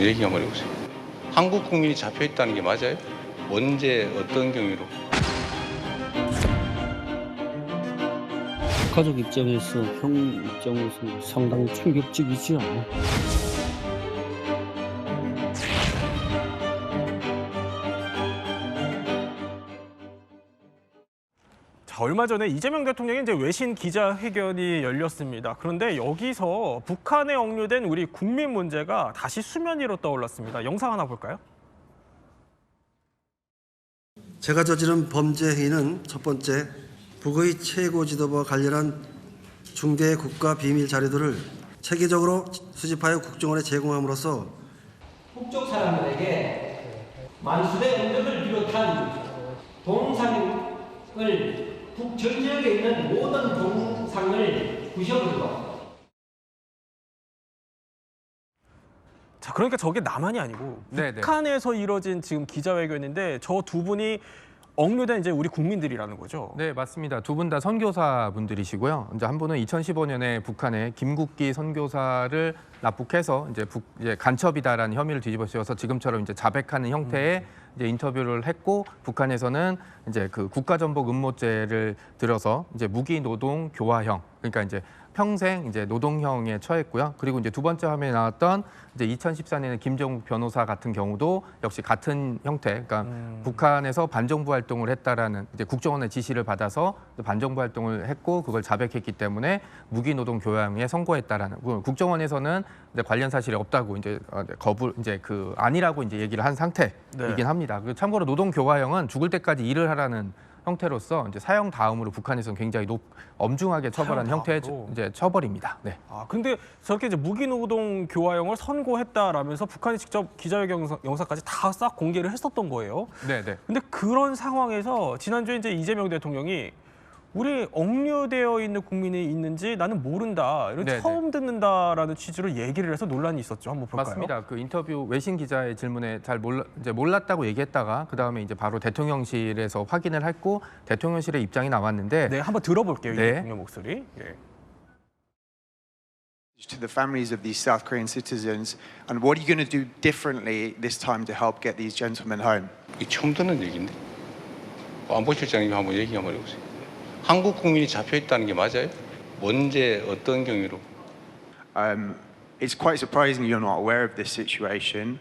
얘기 한번 해보세요. 한국 국민이 잡혀 있다는 게 맞아요? 언제 어떤 경위로? 가족 입장에서 형 입장에서 상당히 충격적이죠. 자, 얼마 전에 이재명 대통령의 이제 외신 기자회견이 열렸습니다. 그런데 여기서 북한에 억류된 우리 국민 문제가 다시 수면 위로 떠올랐습니다. 영상 하나 볼까요? 제가 저지른 범죄 행위는 첫 번째, 북의 최고 지도부와 관련한 중대 국가 비밀 자료들을 체계적으로 수집하여 국정원에 제공함으로써 북쪽 사람들에게 만수대 언덕을 비롯한 동상을 북전 지역에 있는 모든 동상을 부셔버리고. 자, 그러니까 저게 남한이 아니고 북한에서 이뤄진 지금 기자회견인데 저 두 분이 억류된 이제 우리 국민들이라는 거죠. 네, 맞습니다. 두 분 다 선교사 분들이시고요. 이제 한 분은 2015년에 북한에 김국기 선교사를 납북해서 이제 간첩이다라는 혐의를 뒤집어씌워서 지금처럼 이제 자백하는 형태의 이제 인터뷰를 했고, 북한에서는 이제 그 국가전복 음모죄를 들어서 이제 무기 노동 교화형, 그러니까 이제 평생 이제 노동형에 처했고요. 그리고 이제 두 번째 화면에 나왔던 이제 2014년에 김정욱 변호사 같은 경우도 역시 같은 형태, 그러니까 북한에서 반정부 활동을 했다라는 이제 국정원의 지시를 받아서 반정부 활동을 했고 그걸 자백했기 때문에 무기노동 교양에 선고했다라는, 국정원에서는 이제 관련 사실이 없다고 이제 그 아니라고 이제 얘기를 한 상태이긴 합니다. 그리고 참고로 노동 교화형은 죽을 때까지 일을 하라는 형태로서 이제 사형 다음으로 북한에서는 굉장히 엄중하게 처벌한 형태의 이제 처벌입니다. 네. 아, 근데 저렇게 이제 무기노동 교화형을 선고했다라면서 북한이 직접 기자회견 영상까지 다 싹 공개를 했었던 거예요. 네, 네. 근데 그런 상황에서 지난주에 이제 이재명 대통령이 우리 억류되어 있는 국민이 있는지 나는 모른다, 이런 네네. 처음 듣는다라는 취지로 얘기를 해서 논란이 있었죠. 한번 볼까요? 맞습니다. 그 인터뷰 외신 기자의 질문에 잘 몰랐다고 얘기했다가 그 다음에 이제 바로 대통령실에서 확인을 했고 대통령실의 입장이 나왔는데, 네, 한번 들어볼게요. 이 네. 대통령 목소리. 예. To the families of these South Korean citizens, and what are you going to do differently this time to help get these gentlemen home? 이 처음 듣는 얘기인데. 안보실장님 한번 얘기 한번 해보세요. 한국 국민이 잡혀 있다는 게 맞아요? 언제 어떤 경위로? It's quite surprising you're not aware of this situation.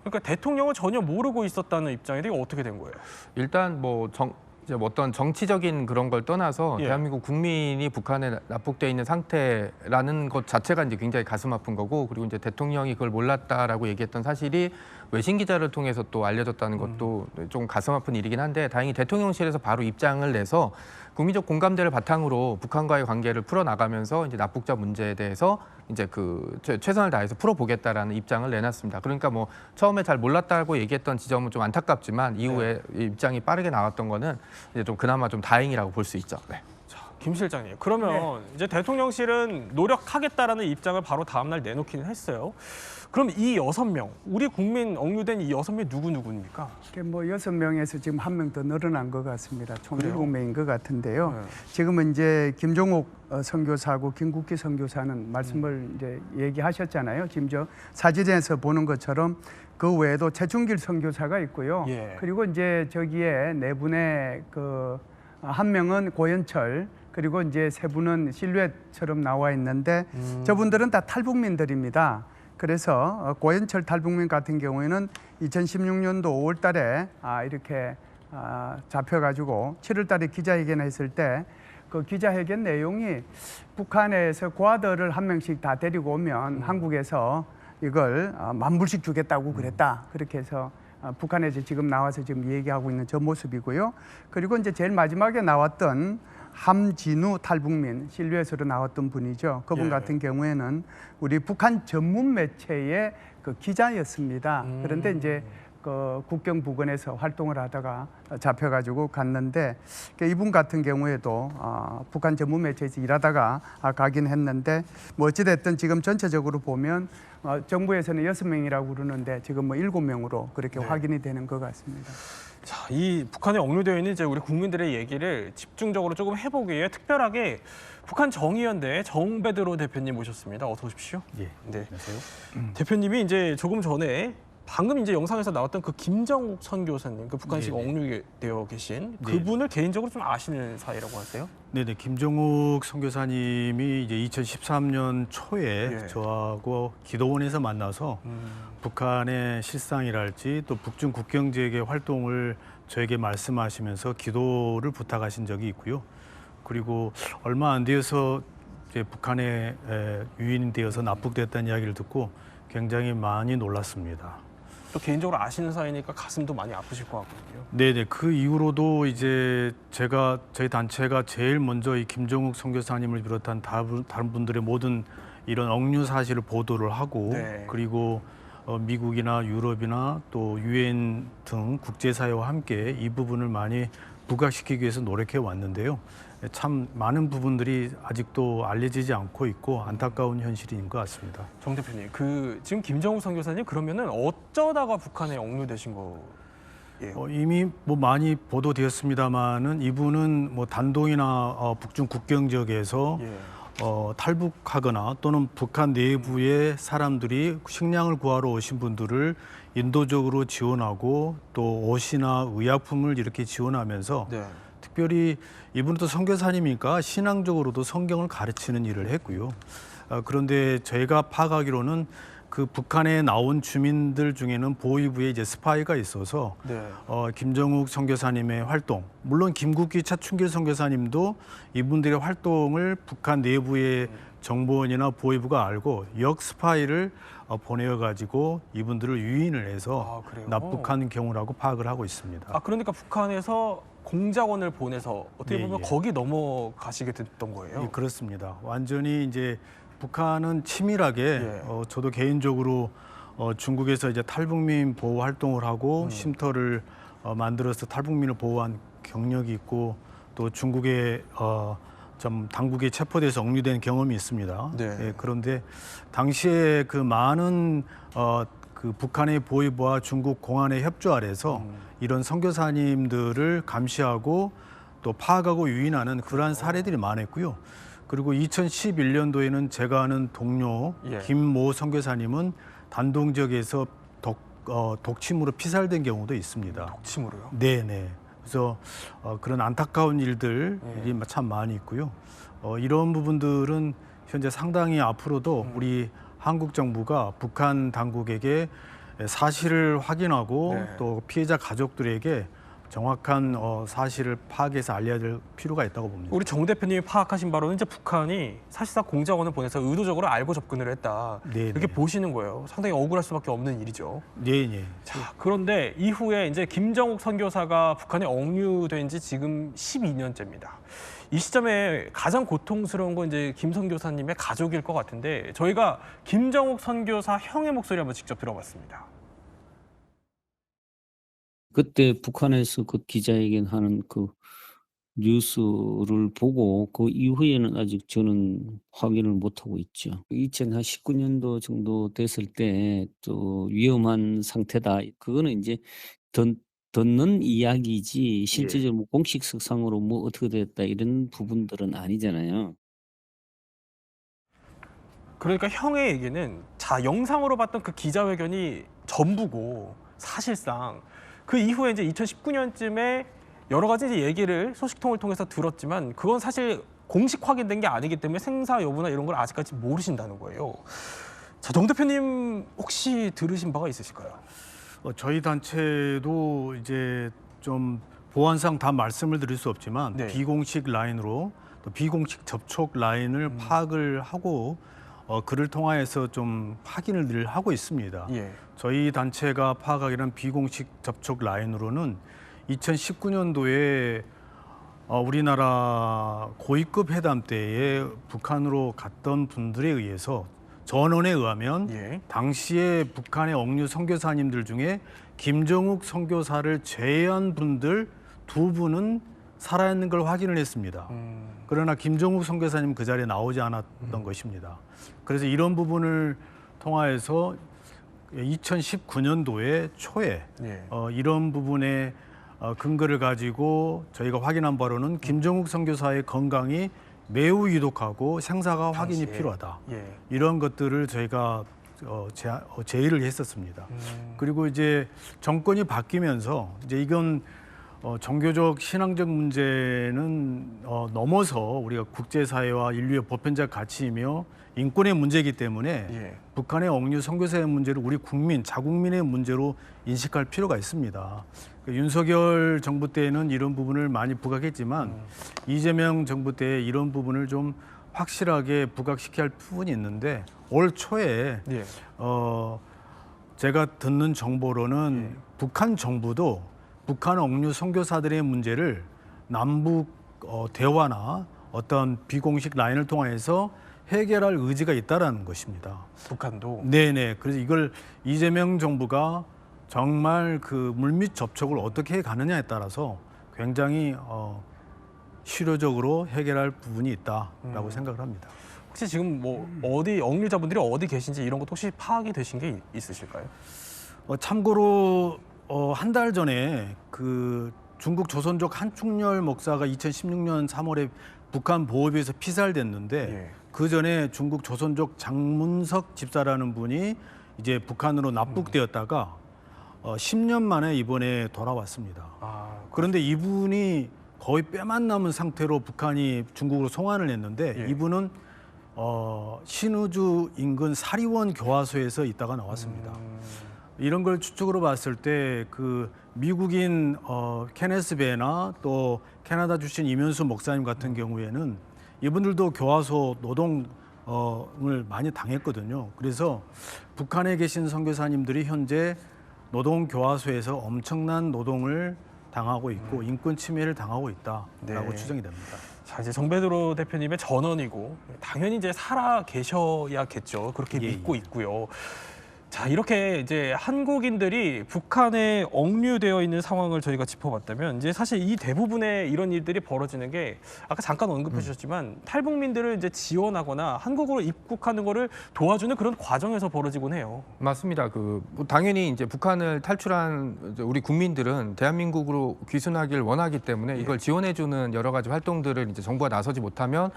그러니까 대통령은 전혀 모르고 있었다는 입장인데 이거 어떻게 된 거예요? 일단 이제 어떤 정치적인 그런 걸 떠나서 예. 대한민국 국민이 북한에 납북돼 있는 상태라는 것 자체가 이제 굉장히 가슴 아픈 거고, 그리고 이제 대통령이 그걸 몰랐다라고 얘기했던 사실이 외신 기자를 통해서 또 알려졌다는 것도 좀 가슴 아픈 일이긴 한데, 다행히 대통령실에서 바로 입장을 내서 국민적 공감대를 바탕으로 북한과의 관계를 풀어나가면서 이제 납북자 문제에 대해서 이제 그 최선을 다해서 풀어보겠다라는 입장을 내놨습니다. 그러니까 뭐 처음에 잘 몰랐다고 얘기했던 지점은 좀 안타깝지만 이후에 입장이 빠르게 나왔던 거는 이제 좀 그나마 좀 다행이라고 볼 수 있죠. 네. 김 실장님, 그러면 이제 대통령실은 노력하겠다라는 입장을 바로 다음 날 내놓기는 했어요. 그럼 이 6명, 우리 국민 억류된 이 6명이 누구입니까? 뭐 6명에서 지금 1명 더 늘어난 것 같습니다. 총 그래요? 7명인 것 같은데요. 네. 지금은 이제 김종욱 선교사하고 김국기 선교사는 말씀을 이제 얘기하셨잖아요. 지금 저 사진에서 보는 것처럼 그 외에도 최충길 선교사가 있고요. 예. 그리고 이제 저기에 네 분의 한 명은 고현철, 그리고 이제 세 분은 실루엣처럼 나와 있는데 저분들은 다 탈북민들입니다. 그래서 고현철 탈북민 같은 경우에는 2016년도 5월 달에 이렇게 잡혀가지고 7월 달에 기자회견을 했을 때 그 기자회견 내용이 북한에서 고아들을 한 명씩 다 데리고 오면 한국에서 이걸 10,000불씩 주겠다고 그랬다. 그렇게 해서 북한에서 지금 나와서 지금 얘기하고 있는 저 모습이고요. 그리고 이제 제일 마지막에 나왔던 함진우 탈북민, 실루엣으로 나왔던 분이죠. 그분 같은 경우에는 우리 북한 전문 매체의 그 기자였습니다. 그런데 이제 그 국경 부근에서 활동을 하다가 잡혀가지고 갔는데, 이분 같은 경우에도 북한 전문 매체에서 일하다가 가긴 했는데, 뭐 어찌됐든 지금 전체적으로 보면 정부에서는 6명이라고 그러는데 지금 뭐 7명으로 그렇게 확인이 되는 것 같습니다. 자, 이 북한에 억류되어 있는 이제 우리 국민들의 얘기를 집중적으로 조금 해보기 위해 특별하게 북한 정의연대 정베드로 대표님 모셨습니다. 어서 오십시오. 예. 네. 안녕하세요. 대표님이 이제 조금 전에 방금 이제 영상에서 나왔던 그 김정욱 선교사님, 그 북한식 네네. 억류되어 계신 네. 그분을 개인적으로 좀 아시는 사이라고 하세요? 네네. 김정욱 선교사님이 이제 2013년 초에 예. 저하고 기도원에서 만나서 북한의 실상이랄지 또 북중 국경 지역의 활동을 저에게 말씀하시면서 기도를 부탁하신 적이 있고요. 그리고 얼마 안 되어서 이제 북한에 유인되어서 납북됐다는 이야기를 듣고 굉장히 많이 놀랐습니다. 또 개인적으로 아시는 사이니까 가슴도 많이 아프실 것 같거든요. 네네. 그 이후로도 이제 저희 단체가 제일 먼저 이 김정욱 선교사님을 비롯한 다른 분들의 모든 이런 억류 사실을 보도를 하고 네. 그리고 미국이나 유럽이나 또 유엔 등 국제사회와 함께 이 부분을 많이 부각시키기 위해서 노력해 왔는데요. 참 많은 부분들이 아직도 알려지지 않고 있고 안타까운 현실인 것 같습니다. 정 대표님, 그 지금 김정욱 선교사님 그러면은 어쩌다가 북한에 억류되신 거예요? 이미 뭐 많이 보도되었습니다만은 이분은 뭐 단동이나 북중 국경 지역에서 예. 탈북하거나 또는 북한 내부의 사람들이 식량을 구하러 오신 분들을 인도적으로 지원하고 또 옷이나 의약품을 이렇게 지원하면서 네. 특별히 이분은 또 선교사님이니까 신앙적으로도 성경을 가르치는 일을 했고요. 그런데 저희가 파악하기로는 그 북한에 나온 주민들 중에는 보위부에 이제 스파이가 있어서 네. 김정욱 선교사님의 활동, 물론 김국기 차충길 선교사님도 이분들의 활동을 북한 내부의 정보원이나 보위부가 알고 역 스파이를 보내어 가지고 이분들을 유인을 해서 그래요? 납북한 경우라고 파악을 하고 있습니다. 그러니까 북한에서 공작원을 보내서 어떻게 보면 예. 거기 넘어가시게 됐던 거예요? 예, 그렇습니다. 완전히 이제 북한은 치밀하게 예. 저도 개인적으로 중국에서 이제 탈북민 보호 활동을 하고 쉼터를 만들어서 탈북민을 보호한 경력이 있고 또 중국에 좀 당국에 체포돼서 억류된 경험이 있습니다. 네. 예, 그런데 당시에 그 많은 그 북한의 보위부와 중국 공안의 협조 아래서 이런 선교사님들을 감시하고 또 파악하고 유인하는 그러한 사례들이 많았고요. 그리고 2011년도에는 제가 아는 동료 예. 김모 선교사님은 단동 지역에서 독침으로 피살된 경우도 있습니다. 독침으로요? 네네. 그래서 그런 안타까운 일들이 참 많이 있고요. 이런 부분들은 현재 상당히 앞으로도 우리 한국 정부가 북한 당국에게 사실을 확인하고 네. 또 피해자 가족들에게 정확한 사실을 파악해서 알려야 될 필요가 있다고 봅니다. 우리 정 대표님이 파악하신 바로는 이제 북한이 사실상 공작원을 보내서 의도적으로 알고 접근을 했다. 네네. 이렇게 보시는 거예요. 상당히 억울할 수밖에 없는 일이죠. 네. 자, 그런데 이후에 이제 김정욱 선교사가 북한에 억류된 지 지금 12년째입니다. 이 시점에 가장 고통스러운 건 이제 김 선교사님의 가족일 것 같은데 저희가 김정욱 선교사 형의 목소리 한번 직접 들어봤습니다. 그때 북한에서 그 기자회견하는 그 뉴스를 보고 그 이후에는 아직 저는 확인을 못하고 있죠. 2019년도 정도 됐을 때 또 위험한 상태다. 그거는 이제 듣는 이야기지 실제적으로 뭐 공식석상으로 뭐 어떻게 됐다 이런 부분들은 아니잖아요. 그러니까 형의 얘기는 자 영상으로 봤던 그 기자회견이 전부고 사실상 그 이후에 이제 2019년쯤에 여러 가지 이제 얘기를 소식통을 통해서 들었지만 그건 사실 공식 확인된 게 아니기 때문에 생사 여부나 이런 걸 아직까지 모르신다는 거예요. 자, 정 대표님 혹시 들으신 바가 있으실까요? 저희 단체도 이제 좀 보안상 다 말씀을 드릴 수 없지만 네. 비공식 라인으로 또 비공식 접촉 라인을 파악을 하고 그를 통하여서 좀 확인을 늘 하고 있습니다. 예. 저희 단체가 파악하기로는 비공식 접촉 라인으로는 2019년도에 우리나라 고위급 회담 때에 북한으로 갔던 분들에 의해서 전원에 의하면 예. 당시에 북한의 억류 선교사님들 중에 김정욱 선교사를 제외한 분들 2분은 살아있는 걸 확인을 했습니다. 그러나 김정욱 선교사님 그 자리에 나오지 않았던 것입니다. 그래서 이런 부분을 통하여서 2019년도에 초에 예. 이런 부분에 근거를 가지고 저희가 확인한 바로는 김정욱 선교사의 건강이 매우 유독하고 생사가 확인이 당시에. 필요하다. 예. 이런 것들을 저희가 제의를 했었습니다. 그리고 이제 정권이 바뀌면서 이제 이건 종교적 신앙적 문제는 넘어서 우리가 국제사회와 인류의 보편적 가치이며 인권의 문제이기 때문에 예. 북한의 억류 선교사의 문제를 우리 국민, 자국민의 문제로 인식할 필요가 있습니다. 윤석열 정부 때에는 이런 부분을 많이 부각했지만 이재명 정부 때 이런 부분을 좀 확실하게 부각시켜야 할 부분이 있는데 올 초에 예. 제가 듣는 정보로는 북한 정부도 북한 억류 선교사들의 문제를 남북 대화나 어떤 비공식 라인을 통해서 해결할 의지가 있다라는 것입니다. 북한도. 네네. 그래서 이걸 이재명 정부가 정말 그 물밑 접촉을 어떻게 가느냐에 따라서 굉장히 실효적으로 해결할 부분이 있다라고 생각을 합니다. 혹시 지금 뭐 어디 억류자분들이 어디 계신지 이런 것도 혹시 파악이 되신 게 있으실까요? 참고로 한 달 전에 그 중국 조선족 한충렬 목사가 2016년 3월에 북한 보호비에서 피살됐는데 예. 그 전에 중국 조선족 장문석 집사라는 분이 이제 북한으로 납북되었다가 10년 만에 이번에 돌아왔습니다. 그런데 이분이 거의 뼈만 남은 상태로 북한이 중국으로 송환을 했는데 예. 이분은 신우주 인근 사리원 교화소에서 있다가 나왔습니다. 이런 걸 추측으로 봤을 때 그 미국인 케네스 베나 또 캐나다 출신 이면수 목사님 같은 경우에는 이분들도 교화소 노동을 많이 당했거든요. 그래서 북한에 계신 선교사님들이 현재 노동 교화소에서 엄청난 노동을 당하고 있고 인권 침해를 당하고 있다라고 네. 추정이 됩니다. 자, 이제 정베드로 대표님의 전언이고 당연히 이제 살아 계셔야겠죠. 그렇게 예, 믿고 예. 있고요. 자, 이렇게 이제 한국인들이 북한에 억류되어 있는 상황을 저희가 짚어봤다면 이제 사실 이 대부분의 이런 일들이 벌어지는 게 아까 잠깐 언급해 주셨지만 탈북민들을 이제 지원하거나 한국으로 입국하는 거를 도와주는 그런 과정에서 벌어지곤 해요. 맞습니다. 뭐 당연히 이제 북한을 탈출한 이제 우리 국민들은 대한민국으로 귀순하길 원하기 때문에 이걸 지원해주는 여러 가지 활동들을 이제 정부가 나서지 못하면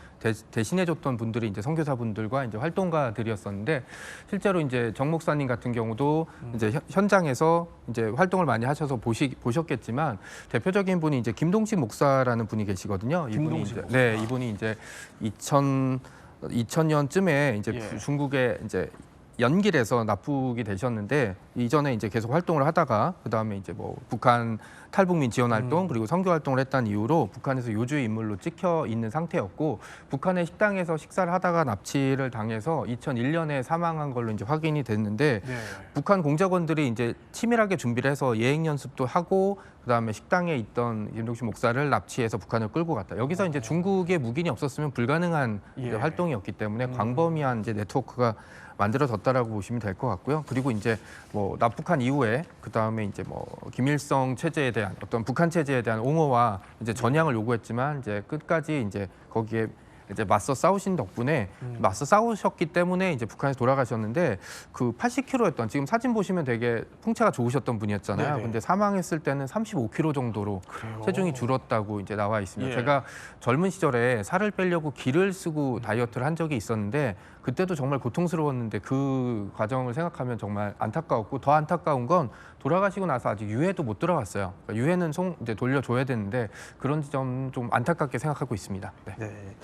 대신해줬던 분들이 이제 선교사분들과 이제 활동가들이었었는데 실제로 이제 정 목사님 같은 경우도 이제 현장에서 이제 활동을 많이 하셔서 보셨겠지만 대표적인 분이 이제 김동식 목사라는 분이 계시거든요. 김동식 목사. 네, 이분이 이제 2000년쯤에 이제 예. 중국에 이제 연길에서 납북이 되셨는데 이전에 이제 계속 활동을 하다가 그다음에 이제 뭐 북한 탈북민 지원 활동 그리고 선교 활동을 했다는 이유로 북한에서 요주의 인물로 찍혀 있는 상태였고 북한의 식당에서 식사를 하다가 납치를 당해서 2001년에 사망한 걸로 이제 확인이 됐는데 네. 북한 공작원들이 이제 치밀하게 준비를 해서 예행 연습도 하고 그다음에 식당에 있던 김동식 목사를 납치해서 북한을 끌고 갔다. 여기서 이제 중국에 묵인이 없었으면 불가능한 이제 활동이었기 때문에 광범위한 이제 네트워크가 만들어졌다라고 보시면 될 것 같고요. 그리고 이제 뭐 납북한 이후에 그 다음에 이제 뭐 김일성 체제에 대한 어떤 북한 체제에 대한 옹호와 이제 전향을 요구했지만 이제 끝까지 이제 거기에 이제 맞서 싸우신 덕분에 맞서 싸우셨기 때문에 이제 북한에서 돌아가셨는데 그 80kg였던 지금 사진 보시면 되게 풍채가 좋으셨던 분이었잖아요. 네네. 근데 사망했을 때는 35kg 정도로 그래요? 체중이 줄었다고 이제 나와 있습니다. 예. 제가 젊은 시절에 살을 빼려고 기를 쓰고 다이어트를 한 적이 있었는데 그때도 정말 고통스러웠는데 그 과정을 생각하면 정말 안타까웠고 더 안타까운 건 돌아가시고 나서 아직 유해도 못 들어갔어요. 그러니까 유해는 이제 돌려줘야 되는데 그런 점 좀 안타깝게 생각하고 있습니다. 네. 네.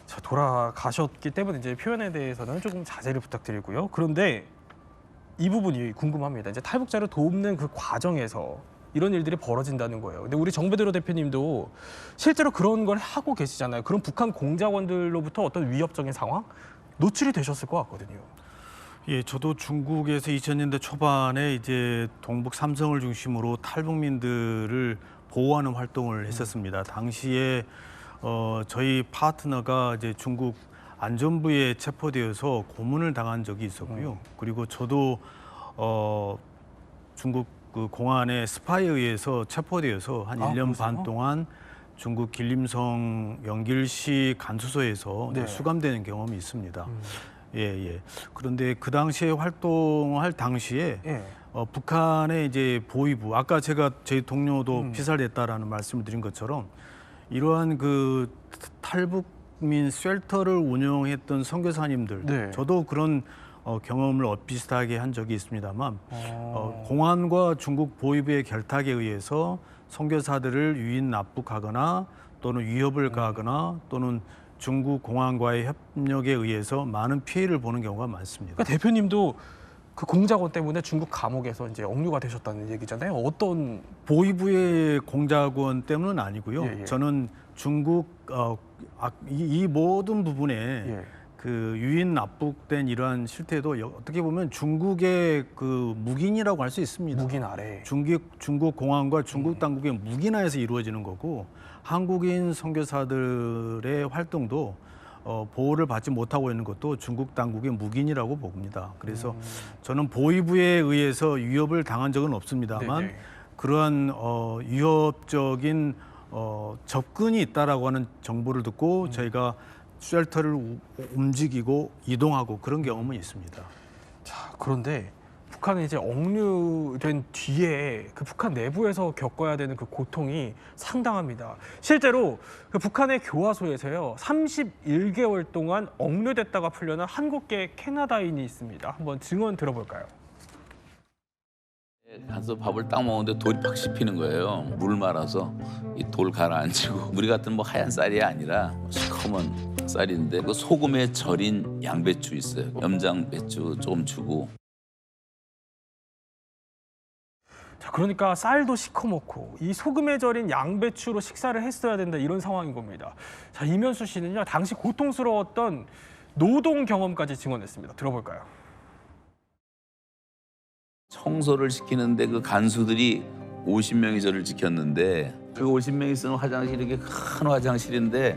자, 돌아가셨기 때문에 이제 표현에 대해서는 조금 자제를 부탁드리고요. 그런데 이 부분이 궁금합니다. 이제 탈북자를 돕는 그 과정에서 이런 일들이 벌어진다는 거예요. 근데 우리 정베드로 대표님도 실제로 그런 걸 하고 계시잖아요. 그런 북한 공작원들로부터 어떤 위협적인 상황 노출이 되셨을 것 같거든요. 예, 저도 중국에서 2000년대 초반에 이제 동북 삼성을 중심으로 탈북민들을 보호하는 활동을 했었습니다. 당시에 저희 파트너가 이제 중국 안전부에 체포되어서 고문을 당한 적이 있었고요. 그리고 저도 중국 그 공안의 스파이에 의해서 체포되어서 한 1년 반 동안 중국 길림성 영길시 간수소에서 네. 수감되는 경험이 있습니다. 예. 그런데 그 당시에 활동할 당시에 예. 북한의 이제 보위부, 아까 제가 제 동료도 피살됐다라는 말씀을 드린 것처럼 이러한 그 탈북민 쉘터를 운영했던 선교사님들, 네. 저도 그런 경험을 비슷하게 한 적이 있습니다만 공안과 중국 보위부의 결탁에 의해서 선교사들을 유인 납북하거나 또는 위협을 가하거나 또는 중국 공안과의 협력에 의해서 많은 피해를 보는 경우가 많습니다. 그러니까 대표님도 그 공작원 때문에 중국 감옥에서 이제 억류가 되셨다는 얘기잖아요. 어떤 보위부의 공작원 때문은 아니고요. 예, 예. 저는 중국 이 모든 부분에 예. 그 유인 납북된 이러한 실태도 어떻게 보면 중국의 그 묵인이라고 할 수 있습니다. 묵인 아래. 중국 공안과 중국 당국의 묵인하에서 이루어지는 거고 한국인 선교사들의 활동도 보호를 받지 못하고 있는 것도 중국 당국의 묵인이라고 봅니다. 그래서 저는 보위부에 의해서 위협을 당한 적은 없습니다만 네네. 그러한 위협적인 접근이 있다라고 하는 정보를 듣고 저희가 쉘터를 움직이고 이동하고 그런 경험은 있습니다. 자, 그런데 북한에 이제 억류된 뒤에 그 북한 내부에서 겪어야 되는 그 고통이 상당합니다. 실제로 그 북한의 교화소에서요 31개월 동안 억류됐다가 풀려난 한국계 캐나다인이 있습니다. 한번 증언 들어볼까요? 가서 밥을 딱 먹는데 돌이 팍 씹히는 거예요. 물 말아서 이 돌 가라앉히고 우리 같은 뭐 하얀 쌀이 아니라 시커먼 쌀인데 그 소금에 절인 양배추 있어요. 염장배추 조금 주고. 자, 그러니까 쌀도 시커멓고 이 소금에 절인 양배추로 식사를 했어야 된다 이런 상황인 겁니다. 자, 이면수 씨는요 당시 고통스러웠던 노동 경험까지 증언했습니다. 들어볼까요? 청소를 시키는데 그 간수들이 50명이 저를 지켰는데 그 50명이 쓰는 화장실이 이렇게 큰 화장실인데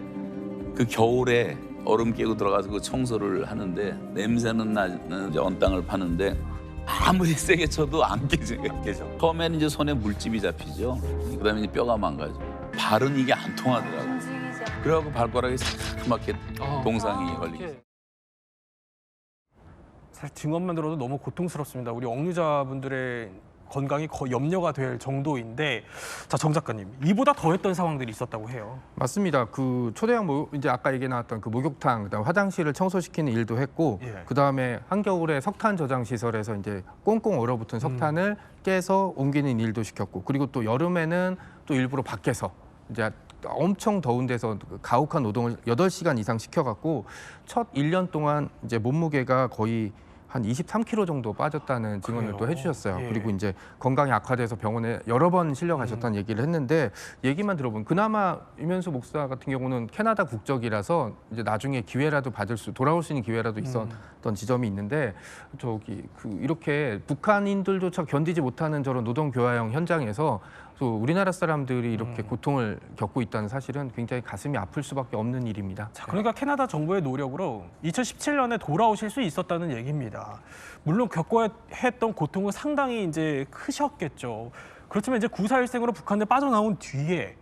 그 겨울에 얼음 깨고 들어가서 그 청소를 하는데 냄새는 나는 언땅을 파는데 아무리 세게 쳐도 안 깨져. 처음에는 이제 손에 물집이 잡히죠. 그다음에 이제 뼈가 망가져. 발은 이게 안 통하더라고. 그래갖고 발가락이 새카맣게 동상이 걸리게. 사실 증언만 들어도 너무 고통스럽습니다. 우리 억류자분들의 건강이 거의 염려가 될 정도인데, 자, 정 작가님, 이보다 더했던 상황들이 있었다고 해요. 맞습니다. 그 초대형 이제 아까 얘기 나왔던 그 목욕탕, 그다음 화장실을 청소시키는 일도 했고, 예. 그다음에 한겨울에 석탄 저장 시설에서 이제 꽁꽁 얼어붙은 석탄을 깨서 옮기는 일도 시켰고, 그리고 또 여름에는 또 일부러 밖에서 이제 엄청 더운 데서 가혹한 노동을 8시간 이상 시켜갖고 첫 1년 동안 이제 몸무게가 거의 한 23kg 정도 빠졌다는 증언을 또 해주셨어요. 예. 그리고 이제 건강이 악화돼서 병원에 여러 번 실려가셨다는 얘기를 했는데 얘기만 들어보면 그나마 이면수 목사 같은 경우는 캐나다 국적이라서 이제 나중에 기회라도 돌아올 수 있는 기회라도 있었던 지점이 있는데 이렇게 북한인들조차 견디지 못하는 저런 노동 교화형 현장에서 또 우리나라 사람들이 이렇게 고통을 겪고 있다는 사실은 굉장히 가슴이 아플 수밖에 없는 일입니다. 자, 그러니까 캐나다 정부의 노력으로 2017년에 돌아오실 수 있었다는 얘기입니다. 물론 겪어야 했던 고통은 상당히 이제 크셨겠죠. 그렇지만 이제 9.4일생으로 북한에 빠져나온 뒤에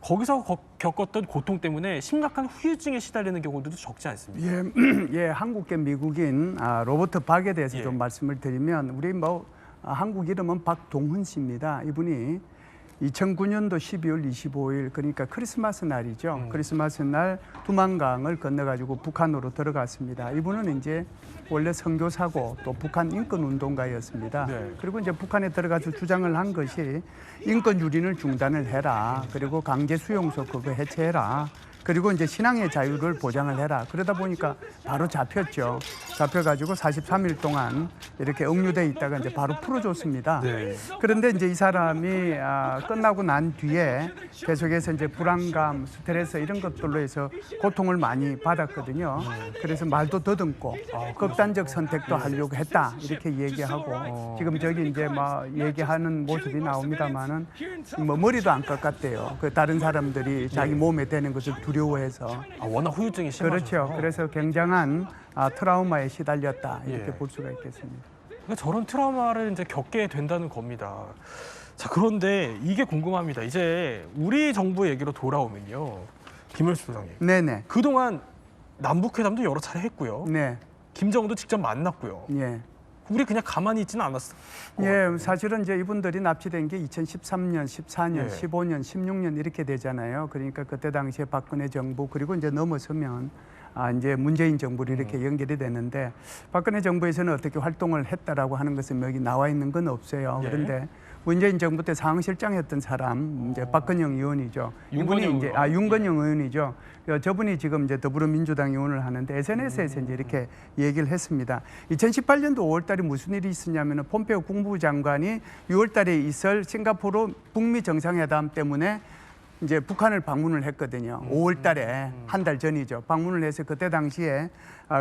거기서 겪었던 고통 때문에 심각한 후유증에 시달리는 경우들도 적지 않습니다. 예, 한국계 미국인 로버트 박에 대해서 예. 좀 말씀을 드리면 우리 한국 이름은 박동훈 씨입니다. 이분이 2009년도 12월 25일 그러니까 크리스마스 날이죠. 크리스마스 날 두만강을 건너가지고 북한으로 들어갔습니다. 이분은 이제 원래 선교사고 또 북한 인권운동가였습니다. 네. 그리고 이제 북한에 들어가서 주장을 한 것이 인권 유린을 중단을 해라. 그리고 강제 수용소 그거 해체해라. 그리고 이제 신앙의 자유를 보장을 해라. 그러다 보니까 바로 잡혔죠. 잡혀가지고 43일 동안 이렇게 억류돼 있다가 이제 바로 풀어줬습니다. 네. 그런데 이제 이 사람이 끝나고 난 뒤에 계속해서 이제 불안감, 스트레스 이런 것들로 해서 고통을 많이 받았거든요. 그래서 말도 더듬고 극단적 선택도 하려고 했다 이렇게 얘기하고 지금 저기 이제 얘기하는 모습이 나옵니다만은 머리도 안 깎았대요. 그 다른 사람들이 자기 몸에 대는 것을 두려워해서. 워낙 후유증이 심하죠. 그렇죠. 그래서 굉장한 트라우마에 시달렸다 이렇게 예. 볼 수가 있겠습니다. 그러니까 저런 트라우마를 이제 겪게 된다는 겁니다. 자, 그런데 이게 궁금합니다. 이제 우리 정부 얘기로 돌아오면요, 김öl수 소장님. 네네. 그동안 남북회담도 여러 차례 했고요. 네. 김정은도 직접 만났고요. 예. 우리 그냥 가만히 있지는 않았어. 예, 사실은 이제 이분들이 납치된 게 2013년, 14년, 예. 15년, 16년 이렇게 되잖아요. 그러니까 그때 당시에 박근혜 정부 그리고 이제 넘어서면 이제 문재인 정부로 이렇게 연결이 되는데 박근혜 정부에서는 어떻게 활동을 했다라고 하는 것은 여기 나와 있는 건 없어요. 예. 그런데 문재인 정부 때 상황실장했던 사람 이제 박근영 의원이죠. 이분이 이제 윤건영 의원이죠. 저분이 지금 이제 더불어민주당 의원을 하는데 SNS에서 이제 이렇게 얘기를 했습니다. 2018년도 5월달에 무슨 일이 있었냐면은 폼페오 국무부 장관이 6월달에 있을 싱가포르 북미 정상회담 때문에 이제 북한을 방문을 했거든요. 5월달에 한 달 전이죠. 방문을 해서 그때 당시에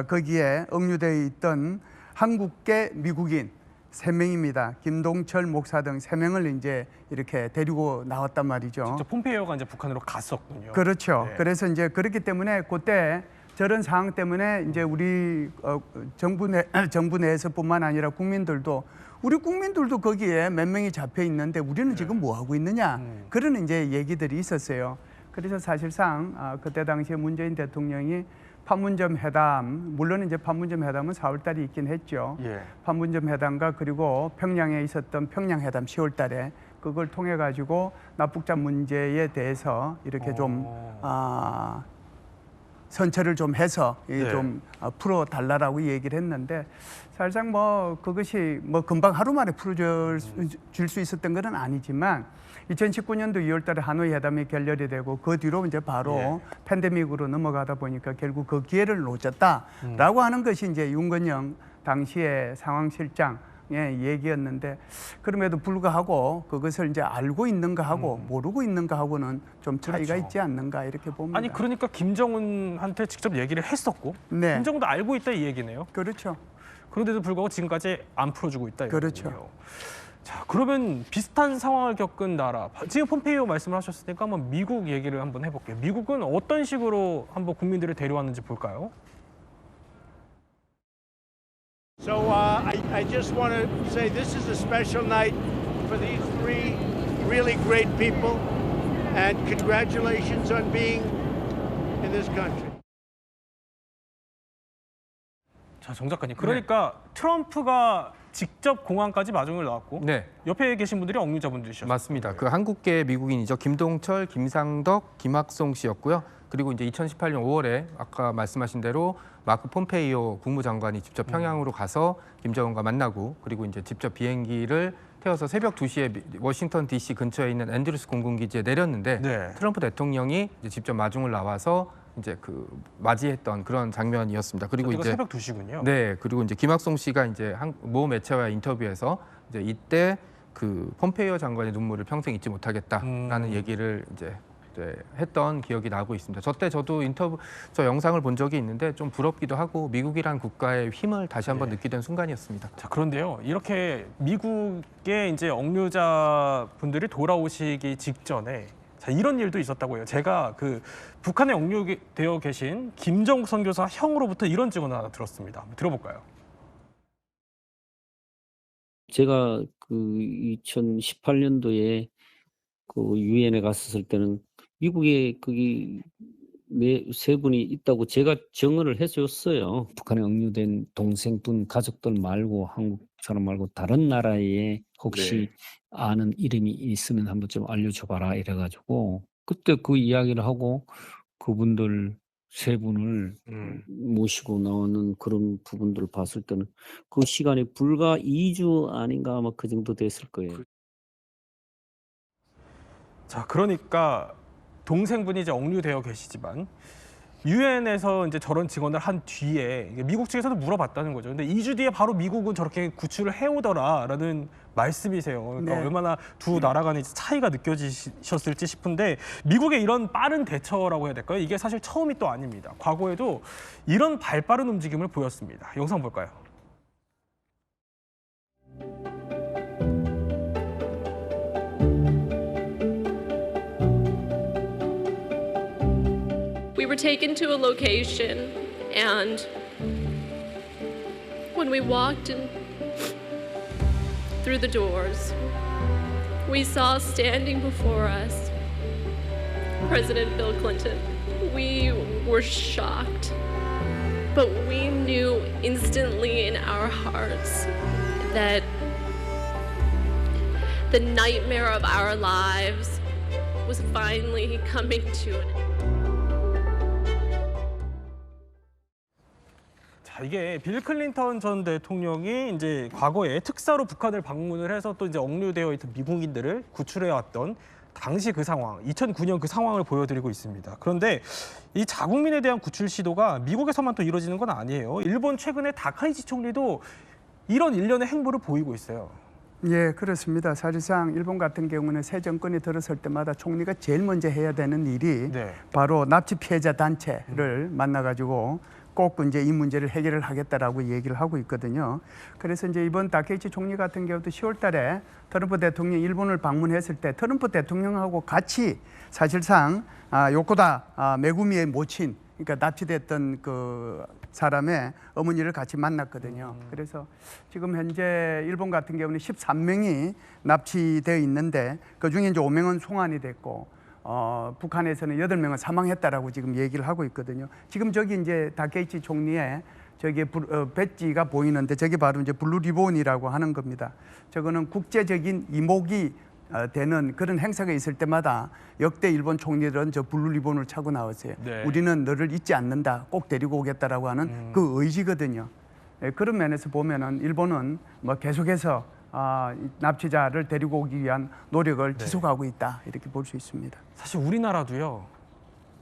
거기에 억류되어 있던 한국계 미국인 3명입니다. 김동철 목사 등 3명을 이제 이렇게 데리고 나왔단 말이죠. 진짜 폼페이오가 이제 북한으로 갔었군요. 그렇죠. 네. 그래서 이제 그렇기 때문에 그때 저런 상황 때문에 이제 우리 정부 내에서뿐만 아니라 국민들도 우리 국민들도 거기에 몇 명이 잡혀 있는데 우리는 지금 뭐 하고 있느냐 그런 이제 얘기들이 있었어요. 그래서 사실상 그때 당시에 문재인 대통령이 판문점 회담, 물론 이제 판문점 회담은 4월달에 있긴 했죠. 예. 판문점 회담과 그리고 평양에 있었던 평양회담 10월달에 그걸 통해 가지고 납북자 문제에 대해서 이렇게 좀 선처를 좀 해서 네. 좀 풀어 달라라고 얘기를 했는데 사실상 뭐 그것이 뭐 금방 하루 만에 풀어줄 수 있었던 건 아니지만 2019년도 2월달에 하노이 회담이 결렬이 되고 그 뒤로 이제 바로 팬데믹으로 넘어가다 보니까 결국 그 기회를 놓쳤다라고 하는 것이 이제 윤건영 당시의 상황실장 의 얘기였는데 그럼에도 불구하고 그것을 이제 알고 있는가 하고 모르고 있는가 하고는 좀 차이가 그렇죠. 있지 않는가 이렇게 봅니다. 아니 그러니까 김정은한테 직접 얘기를 했었고 네. 김정은도 알고 있다 이 얘기네요. 그렇죠. 그런데도 불구하고 지금까지 안 풀어주고 있다. 그렇죠. 이거군요. 자, 그러면 비슷한 상황을 겪은 나라, 지금 폼페이오 말씀을 하셨으니까 한번 미국 얘기를 한번 해볼게요. 미국은 어떤 식으로 한번 국민들을 데려왔는지 볼까요? So I just want to say this is a special night for these three really great people, and congratulations on being in this country. 자, 정 작가님. 그러니까 트럼프가 직접 공항까지 마중을 나왔고 네. 옆에 계신 분들이 억류자분들이셨어요. 맞습니다. 그 한국계 미국인이죠. 김동철, 김상덕, 김학송 씨였고요. 그리고 이제 2018년 5월에 아까 말씀하신 대로 마크 폼페이오 국무장관이 직접 평양으로 가서 김정은과 만나고 그리고 이제 직접 비행기를 태워서 새벽 2시에 워싱턴 DC 근처에 있는 앤드루스 공군기지에 내렸는데 네. 트럼프 대통령이 이제 직접 마중을 나와서 이제 그 맞이했던 그런 장면이었습니다. 그리고 이제 새벽 2시군요. 네, 그리고 이제 김학송 씨가 이제 모 매체와의 인터뷰에서 이제 이때 그 폼페이오 장관의 눈물을 평생 잊지 못하겠다라는 얘기를 이제 했던 기억이 나고 있습니다. 저도 저 영상을 본 적이 있는데 좀 부럽기도 하고 미국이란 국가의 힘을 다시 한번 느끼던 순간이었습니다. 자, 그런데요. 이렇게 미국의 이제 억류자 분들이 돌아오시기 직전에 자, 이런 일도 있었다고 해요. 제가 그 북한에 억류되어 계신 김정욱 선교사 형으로부터 이런 증언을 하나 들었습니다. 한번 들어볼까요? 제가 그 2018년도에 그 유엔에 갔었을 때는 미국에 거기 세 분이 있다고 제가 증언을 해줬어요. 북한에 억류된 동생분 가족들 말고 한국 사람 말고 다른 나라에 혹시 아는 이름이 있으면 한번 좀 알려줘봐라 이래가지고 그때 그 이야기를 하고 그분들 세 분을 모시고 나오는 그런 부분들을 봤을 때는 그 시간이 불과 2주 아닌가 아마 그 정도 됐을 거예요. 자, 그러니까 동생분이 이제 억류되어 계시지만 유엔에서 이제 저런 증언을 한 뒤에 미국 측에서도 물어봤다는 거죠. 근데 2주 뒤에 바로 미국은 저렇게 구출을 해오더라라는 말씀이세요. 그러니까 네. 얼마나 두 나라 간의 차이가 느껴지셨을지 싶은데 미국의 이런 빠른 대처라고 해야 될까요? 이게 사실 처음이 또 아닙니다. 과거에도 이런 발빠른 움직임을 보였습니다. 영상 볼까요? We were taken to a location, and when we walked in through the doors, we saw standing before us President Bill Clinton. We were shocked. But we knew instantly in our hearts that the nightmare of our lives was finally coming to an end. 자, 이게 빌 클린턴 전 대통령이 이제 과거에 특사로 북한을 방문을 해서 또 이제 억류되어 있던 미국인들을 구출해 왔던 당시 그 상황, 2009년 그 상황을 보여드리고 있습니다. 그런데 이 자국민에 대한 구출 시도가 미국에서만 또 이루어지는 건 아니에요. 일본 최근에 다카이치 총리도 이런 일련의 행보를 보이고 있어요. 예, 그렇습니다. 사실상 일본 같은 경우는 새 정권이 들어설 때마다 총리가 제일 먼저 해야 되는 일이 바로 납치 피해자 단체를 만나가지고 꼭 이제 이 문제를 해결을 하겠다라고 얘기를 하고 있거든요. 그래서 이제 이번 다케이치 총리 같은 경우도 10월 달에 트럼프 대통령이 일본을 방문했을 때 트럼프 대통령하고 같이 사실상 요코다 메구미의 모친, 그러니까 납치됐던 그 사람의 어머니를 같이 만났거든요. 그래서 지금 현재 일본 같은 경우는 13명이 납치되어 있는데 그중에 이제 5명은 송환이 됐고 북한에서는 8명은 사망했다라고 지금 얘기를 하고 있거든요. 지금 저기 이제 다케이치 총리의 저기 배지가 보이는데 저게 바로 이제 블루 리본이라고 하는 겁니다. 저거는 국제적인 이목이 되는 그런 행사가 있을 때마다 역대 일본 총리들은 저 블루 리본을 차고 나왔어요. 우리는 너를 잊지 않는다, 꼭 데리고 오겠다라고 하는 그 의지거든요. 그런 면에서 보면은 일본은 뭐 계속해서 납치자를 데리고 오기 위한 노력을 지속하고 있다, 이렇게 볼 수 있습니다. 사실 우리나라도요,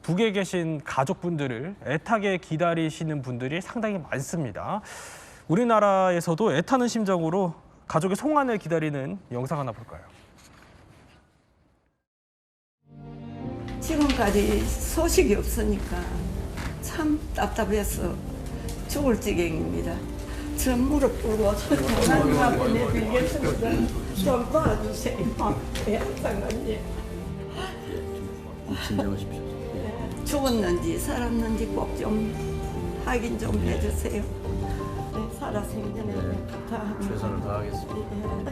북에 계신 가족분들을 애타게 기다리시는 분들이 상당히 많습니다. 우리나라에서도 애타는 심정으로 가족의 송환을 기다리는 영상 하나 볼까요? 지금까지 소식이 없으니까 참 답답해서 죽을 지경입니다. 저 무릎 꿇고 전화기가 보내드리겠습니다. 좀 도와주세요. 양상관님. 진정하십시오. 죽었는지 살았는지 꼭 좀 확인 좀 해주세요. 네, 살았으면 전에 최선을 다하겠습니다.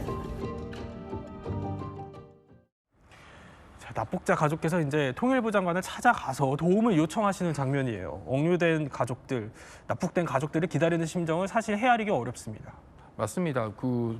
납북자 가족께서 이제 통일부 장관을 찾아가서 도움을 요청하시는 장면이에요. 억류된 가족들, 납북된 가족들을 기다리는 심정을 사실 헤아리기 어렵습니다. 맞습니다.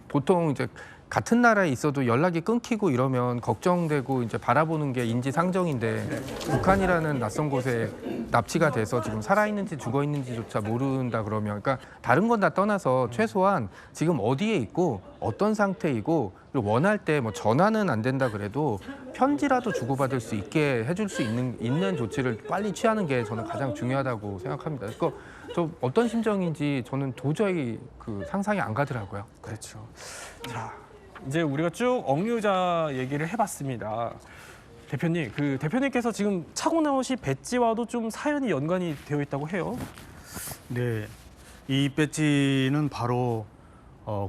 보통 이제 같은 나라에 있어도 연락이 끊기고 이러면 걱정되고 이제 바라보는 게 인지상정인데 북한이라는 낯선 곳에 납치가 돼서 지금 살아있는지 죽어있는지조차 모른다 그러면, 그러니까 다른 건 다 떠나서 최소한 지금 어디에 있고 어떤 상태이고, 그리고 원할 때 뭐 전화는 안 된다 그래도 편지라도 주고받을 수 있게 해줄 수 있는 조치를 빨리 취하는 게 저는 가장 중요하다고 생각합니다. 그러니까 저 어떤 심정인지 저는 도저히 상상이 안 가더라고요. 그렇죠. 자, 이제 우리가 쭉 억류자 얘기를 해봤습니다. 대표님, 대표님께서 지금 차고 나오신 배지와도 좀 사연이 연관이 되어 있다고 해요. 네, 이 배지는 바로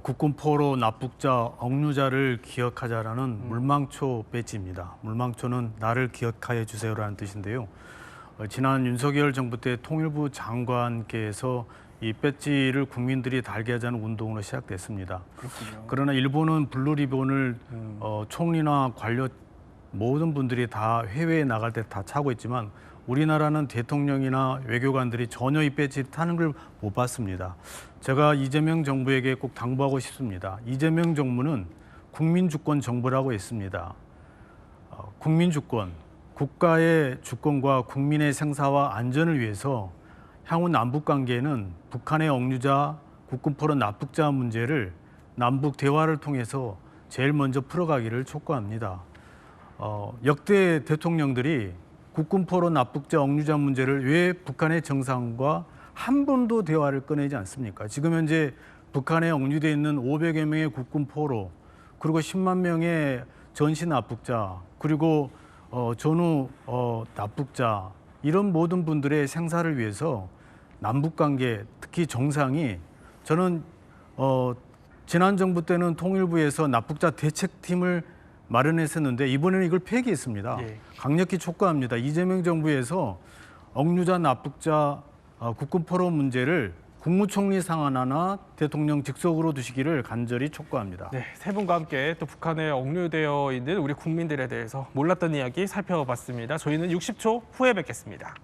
국군포로 납북자, 억류자를 기억하자라는 물망초 배지입니다. 물망초는 나를 기억하여 주세요라는 뜻인데요. 지난 윤석열 정부 때 통일부 장관께서 이 배지를 국민들이 달게 하자는 운동으로 시작됐습니다. 그렇군요. 그러나 일본은 블루 리본을 총리나 관료 모든 분들이 다 해외에 나갈 때 다 차고 있지만 우리나라는 대통령이나 외교관들이 전혀 이 배지를 타는 걸 못 봤습니다. 제가 이재명 정부에게 꼭 당부하고 싶습니다. 이재명 정부는 국민주권 정부라고 했습니다. 국민주권, 국가의 주권과 국민의 생사와 안전을 위해서 향후 남북관계에는 북한의 억류자, 국군포로 납북자 문제를 남북 대화를 통해서 제일 먼저 풀어가기를 촉구합니다. 역대 대통령들이 국군포로 납북자, 억류자 문제를 왜 북한의 정상과 한 번도 대화를 꺼내지 않습니까? 지금 현재 북한에 억류되어 있는 500여 명의 국군포로, 그리고 10만 명의 전시 납북자, 그리고 전후 납북자, 이런 모든 분들의 생사를 위해서 남북관계, 특히 정상이, 저는 지난 정부 때는 통일부에서 납북자 대책팀을 마련했었는데 이번에는 이걸 폐기했습니다. 강력히 촉구합니다. 이재명 정부에서 억류자, 납북자, 국군포로 문제를 국무총리 상한하나 대통령 직속으로 두시기를 간절히 촉구합니다. 네, 세 분과 함께 또 북한에 억류되어 있는 우리 국민들에 대해서 몰랐던 이야기 살펴봤습니다. 저희는 60초 후에 뵙겠습니다.